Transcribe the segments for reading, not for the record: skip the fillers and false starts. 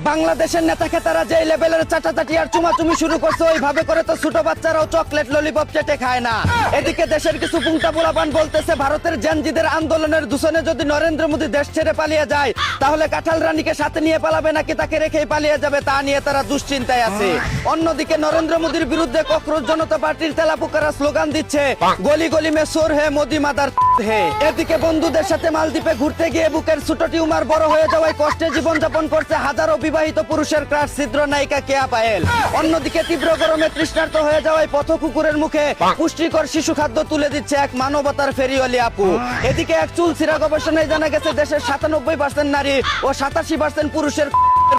বাংলাদেশের নেতা খেতারা যে লেভেলের চাটাচাটি আর চুমাচুমি শুরু করছে ওইভাবে করে তো ছোট বাচ্চারাও চকলেট ললিপপ চেটে খায় না। এদিকে দেশের কিছু পুংটা পোলাপান বলতেছে ভারতের জেনজিদের আন্দোলনের দূষণে যদি নরেন্দ্র মোদী দেশ ছেড়ে পালিয়ে যায় তাহলে কাঁঠাল রানীকে সাথে নিয়ে পালাবে নাকি তাকে রেখেই পালিয়ে যাবে তা নিয়ে তারা দুশ্চিন্তায় আছে। অন্যদিকে নরেন্দ্র মোদীর বিরুদ্ধে ককরোচ জনতা পার্টির তেলাপোকারা স্লোগান দিচ্ছে গলি গলি মে সোর হে মোদি মাদার হে। এদিকে বন্ধুদের সাথে মালদ্বীপে ঘুরতে গিয়ে বুকের ছোট টিউমার বড় হয়ে যাওয়ায় কষ্টে জীবনযাপন করছে হাজারো বিবাহিত পুরুষের ক্রাশ ছিদ্র নায়িকা কেয়া পায়েল। অন্যদিকে তীব্র গরমে তৃষ্ণার্ত হয়ে যাওয়ায় পথ কুকুরের মুখে পুষ্টিকর শিশু খাদ্য তুলে দিচ্ছে এক মানবতার ফেরিওয়ালি আপু। এদিকে এক চুলচিরা গবেষণায় জানা গেছে দেশের 97% নারী ও 87% পুরুষের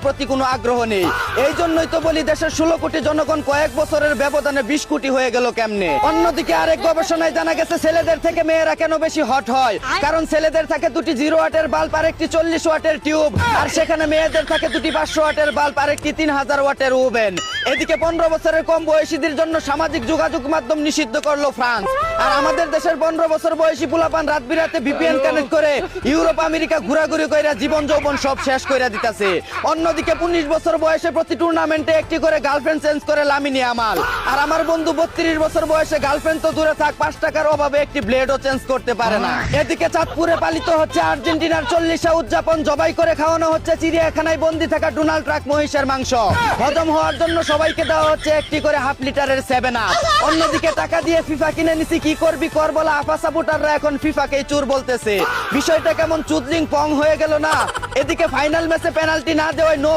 প্রতি কোনো আগ্রহ নেই। এই জন্যই তো বলি দেশের 16 কোটি জনগণ কয়েক বছরের ব্যবধানে 20 কোটি হয়ে গেল কেমনে। অন্যদিকে আরেক গবেষণায় জানা গেছে ছেলেদের থেকে মেয়েরা কেন বেশি হট হয়, কারণ ছেলেদের থাকে দুটি 0 ওয়াটের বাল্ব আর একটি 40 ওয়াটের টিউব, আর সেখানে মেয়েদের থাকে দুটি 500 ওয়াটের বাল্ব আর একটি 3000 ওয়াটের ওভেন। এদিকে 15 বছরের কম বয়সীদের জন্য সামাজিক যোগাযোগ মাধ্যম নিষিদ্ধ করলো ফ্রান্স, আর আমাদের দেশের 15 বছর বয়সী পোলাপান রাত বিরাতে ভিপিএন কানেক্ট করে ইউরোপ আমেরিকা ঘোরাঘুরি কইরা জীবন যৌবন সব শেষ কইরা দিতেছে। অন্যদিকে 19 বছর বয়সে প্রতি টুর্নামেন্টে একটি করে গার্লফ্রেন্ড চেঞ্জ করে লামিনী আমাল, আর আমার বন্ধু 32 বছর বয়সে গার্লফ্রেন্ড তো দূরে থাক 5 টাকার অভাবে একটি ব্লেডও চেঞ্জ করতে পারে না। এদিকে চাঁদপুরে পালিত হচ্ছে আর্জেন্টিনার 40 উদযাপন, জবাই করে খাওয়ানো হচ্ছে চিড়িয়াখানায় বন্দী থাকা ডোনাল্ড ট্রাক মহিষের মাংস। হজম হওয়ার জন্য সবাইকে দেওয়া হচ্ছে একটি করে হাফ লিটারের 7 আপ। অন্যদিকে টাকা দিয়ে ফিফা কিনে নিছি কি করবি কর বলা আফা সাপোর্টাররা এখন ফিফাকেই চুর বলতেছে। বিষয়টা কেমন চুদলিং পং হয়ে গেল না। এদিকে ফাইনাল ম্যাচে পেনাল্টি না দেওয়ায় নো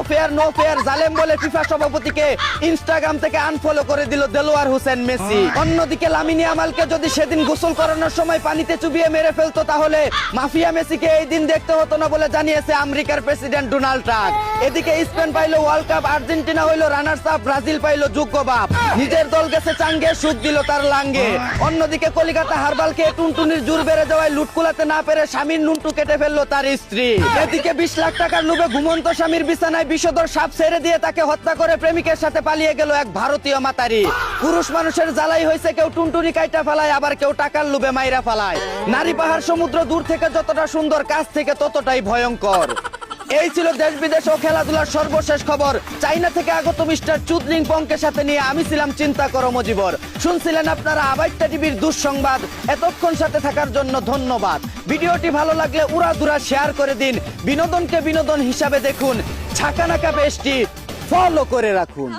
ফেয়ার জালেম বলে ফিফা সভাপতিকে ইনস্টাগ্রাম থেকে আনফলো করে দিল দেলোয়ার হোসেন মেসি। অন্যদিকে লামিনী আমালকে যদি সেদিন গোসল করানোর সময় পানিতে চুবিয়ে মেরে ফেলতো তাহলে মাফিয়া মেসিকে এই দিন দেখতে হতো না বলে জানিয়েছে আমেরিকার প্রেসিডেন্ট ডোনাল্ড ট্রাম্প। এদিকে স্পেন পাইলো ওয়ার্ল্ড কাপ, আর্জেন্টিনা হইলো রানার্স আপ, ব্রাজিল পাইলো যোগ্য বাপ। নিজের দল গেছে চাঙ্গে, সুখ দিল তার লাঙ্গে। অন্যদিকে কলিকাতা হারবালকে টুনটুনির জোর বেড়ে যাওয়ায় লুটকুলাতে না পেরে স্বামীর নুনটু কেটে ফেললো তার স্ত্রী। এদিকে 20 লাখ টাকার লোভে ঘুমন্ত স্বামীর বিছানায় বিষধর সাপ ছেড়ে দিয়ে তাকে হত্যা করে প্রেমিকের সাথে পালিয়ে গেল এক ভারতীয় মাতারি। পুরুষ মানুষের জ্বালাই হয়েছে কেউ টুনটুনি কাইটা ফেলায়, আবার কেউ টাকার লোভে মাইরা ফেলায়। নারী পাহাড় সমুদ্র দূর থেকে যতটা সুন্দর কাছ থেকে ততটাই ভয়ঙ্কর। এই ছিল দেশ বিদেশ ও খেলাধুলার সর্বশেষ খবর। চাইনা থেকে আগত মিস্টার চুদলিং পংকে সাথে নিয়ে আমি ছিলাম চিন্তা করো মজিবর। শুনছিলেন আপনারা আবাইট্টা টিভির দুঃসংবাদ। এতক্ষণ সাথে থাকার জন্য ধন্যবাদ। ভিডিওটি ভালো লাগলে উড়াধুরা শেয়ার করে দিন। বিনোদনকে বিনোদন হিসাবে দেখুন। ছাকানাকা পেজটি ফলো করে রাখুন।